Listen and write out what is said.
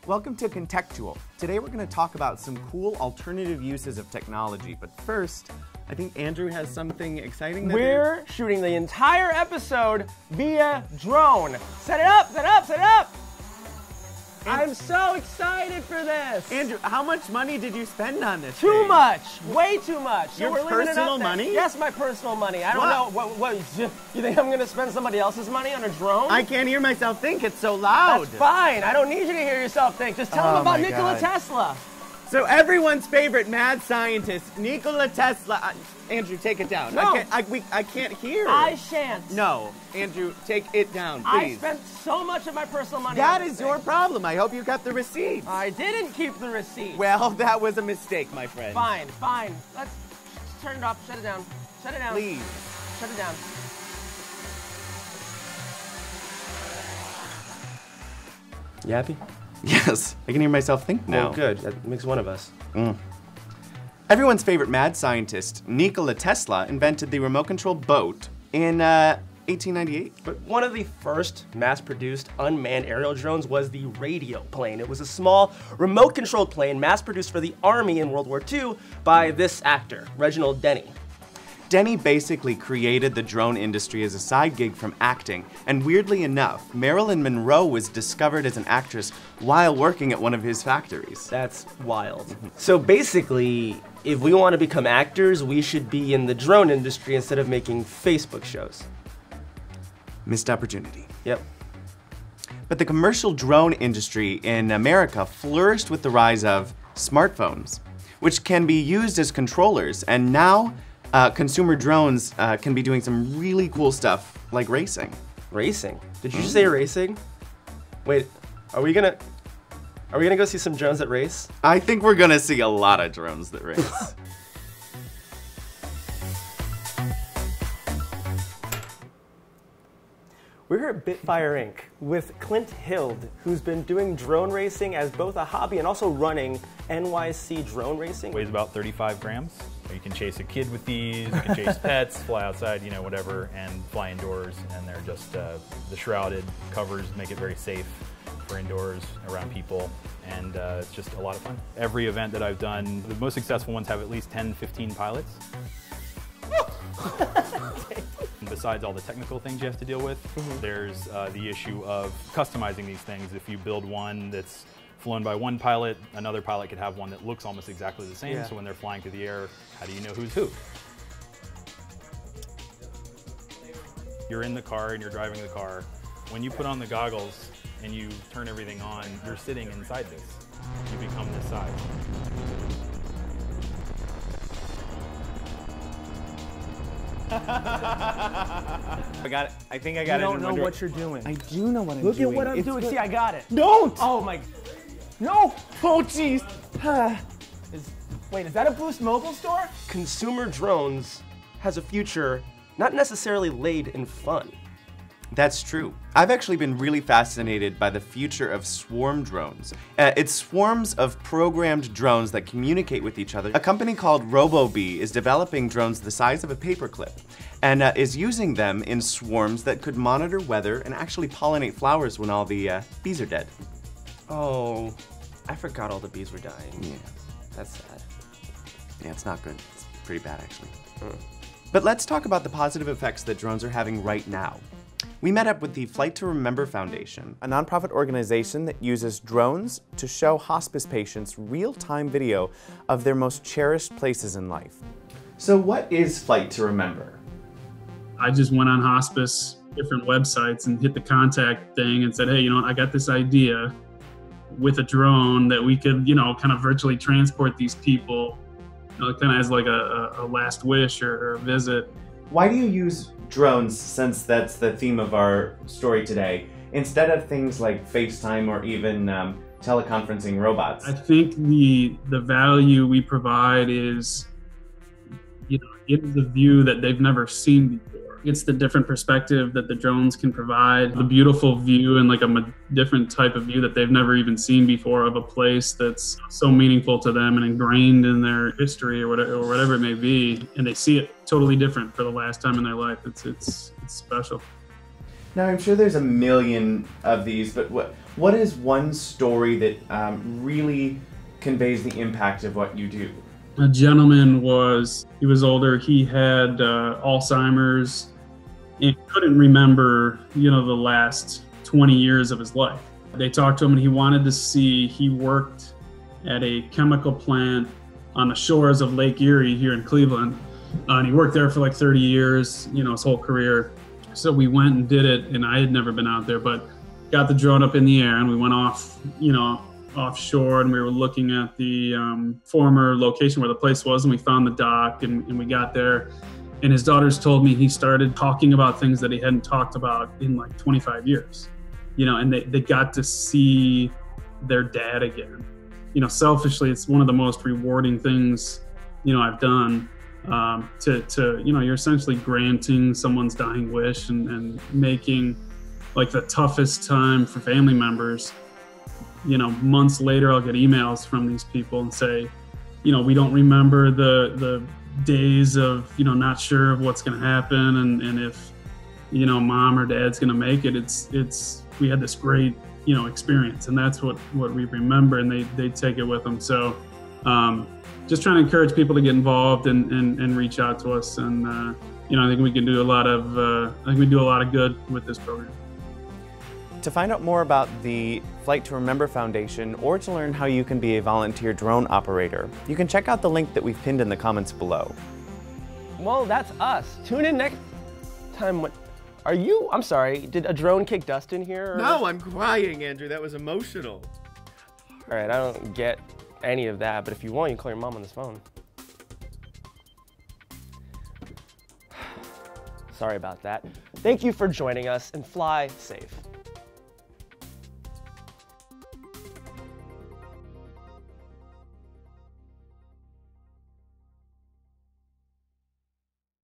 Welcome to ConTECHtual. Today we're going to talk about some cool alternative uses of technology, but first, I think Andrew has something exciting. We're shooting the entire episode via drone. Set it up, set it up, set it up! I'm so excited for this! Andrew, how much money did you spend on this Too thing? much! Way too much! So Your we're leaving it personal up there. money? Yes, my personal money. I don't know. What, you think I'm going to spend somebody else's money on a drone? I can't hear myself think, it's so loud. That's fine. I don't need you to hear yourself think. Just tell them about Nikola Tesla. So everyone's favorite mad scientist, Nikola Tesla. Andrew, take it down. No. I can't hear. I shan't. No, Andrew, take it down, please. I spent so much of my personal money That on is this your thing. problem. I hope you got the receipt. I didn't keep the receipt. Well, that was a mistake, my friend. Fine, fine. Let's turn it off. Shut it down. Shut it down. Please. Shut it down. You happy? Yes, I can hear myself think now. Oh, good. That makes one of us. Everyone's favorite mad scientist, Nikola Tesla, invented the remote-controlled boat in 1898. But one of the first mass-produced unmanned aerial drones was the radio plane. It was a small, remote-controlled plane mass-produced for the Army in World War II by this actor, Reginald Denny. Denny basically created the drone industry as a side gig from acting, and weirdly enough, Marilyn Monroe was discovered as an actress while working at one of his factories. That's wild. So basically, if we want to become actors, we should be in the drone industry instead of making Facebook shows. Missed opportunity. Yep. But the commercial drone industry in America flourished with the rise of smartphones, which can be used as controllers, and now consumer drones can be doing some really cool stuff, like racing. Racing? Did you just say racing? Wait, are we gonna go see some drones that race? I think we're gonna see a lot of drones that race. We're here at Bitfire Inc. with Clint Hild, who's been doing drone racing as both a hobby and also running NYC Drone Racing. Weighs about 35 grams. You can chase a kid with these, you can chase pets, fly outside, you know, whatever, and fly indoors. And they're just, the shrouded covers make it very safe for indoors, around people, and it's just a lot of fun. Every event that I've done, the most successful ones have at least 10, 15 pilots. Besides all the technical things you have to deal with, there's the issue of customizing these things. If you build one that's flown by one pilot, another pilot could have one that looks almost exactly the same, so when they're flying through the air, how do you know who's who? You're in the car and you're driving the car. When you put on the goggles and you turn everything on, you're sitting inside this. You become this size. I got it. I think I got it. You don't know what you're doing. I do know what I'm doing. Look at what I'm doing. See, I got it. Don't! Oh my. No! Oh, jeez. Wait, is that a Boost Mobile store? Consumer drones has a future not necessarily laid in fun. That's true. I've actually been really fascinated by the future of swarm drones. It's swarms of programmed drones that communicate with each other. A company called RoboBee is developing drones the size of a paperclip and is using them in swarms that could monitor weather and actually pollinate flowers when all the bees are dead. Oh, I forgot all the bees were dying. Yeah. That's sad. Yeah, it's not good. It's pretty bad, actually. But let's talk about the positive effects that drones are having right now. We met up with the Flight to Remember Foundation, a nonprofit organization that uses drones to show hospice patients real-time video of their most cherished places in life. So what is Flight to Remember? I just went on hospice, different websites, and hit the contact thing and said, hey, you know what, I got this idea with a drone that we could, you know, kind of virtually transport these people, you know, kind of as like a last wish or a visit. Why do you use drones, since that's the theme of our story today, instead of things like FaceTime or even teleconferencing robots? I think the value we provide is, you know, it is a view that they've never seen before. It's the different perspective that the drones can provide, the beautiful view and like a different type of view that they've never even seen before of a place that's so meaningful to them and ingrained in their history or whatever it may be. And they see it totally different for the last time in their life. It's special. Now, I'm sure there's a million of these, but what is one story that really conveys the impact of what you do? A gentleman he was older, he had Alzheimer's and couldn't remember, the last 20 years of his life. They talked to him and he worked at a chemical plant on the shores of Lake Erie here in Cleveland. And he worked there for like 30 years, his whole career. So we went and did it, and I had never been out there, but got the drone up in the air and we went off, offshore, and we were looking at the former location where the place was, and we found the dock and we got there. And his daughters told me he started talking about things that he hadn't talked about in like 25 years, and they got to see their dad again. Selfishly, it's one of the most rewarding things, I've done. You're essentially granting someone's dying wish and making like the toughest time for family members. Months later, I'll get emails from these people and say, we don't remember the days of, not sure of what's going to happen and if, mom or dad's going to make it. We had this great, experience, and that's what we remember, and they take it with them. So, just trying to encourage people to get involved and reach out to us. And, I think we can do a lot of good with this program. To find out more about the Flight to Remember Foundation or to learn how you can be a volunteer drone operator, you can check out the link that we've pinned in the comments below. Well, that's us. Tune in next time. I'm sorry, did a drone kick dust in here? Or? No, I'm crying, Andrew. That was emotional. All right, I don't get any of that, but if you want, you can call your mom on this phone. Sorry about that. Thank you for joining us, and fly safe.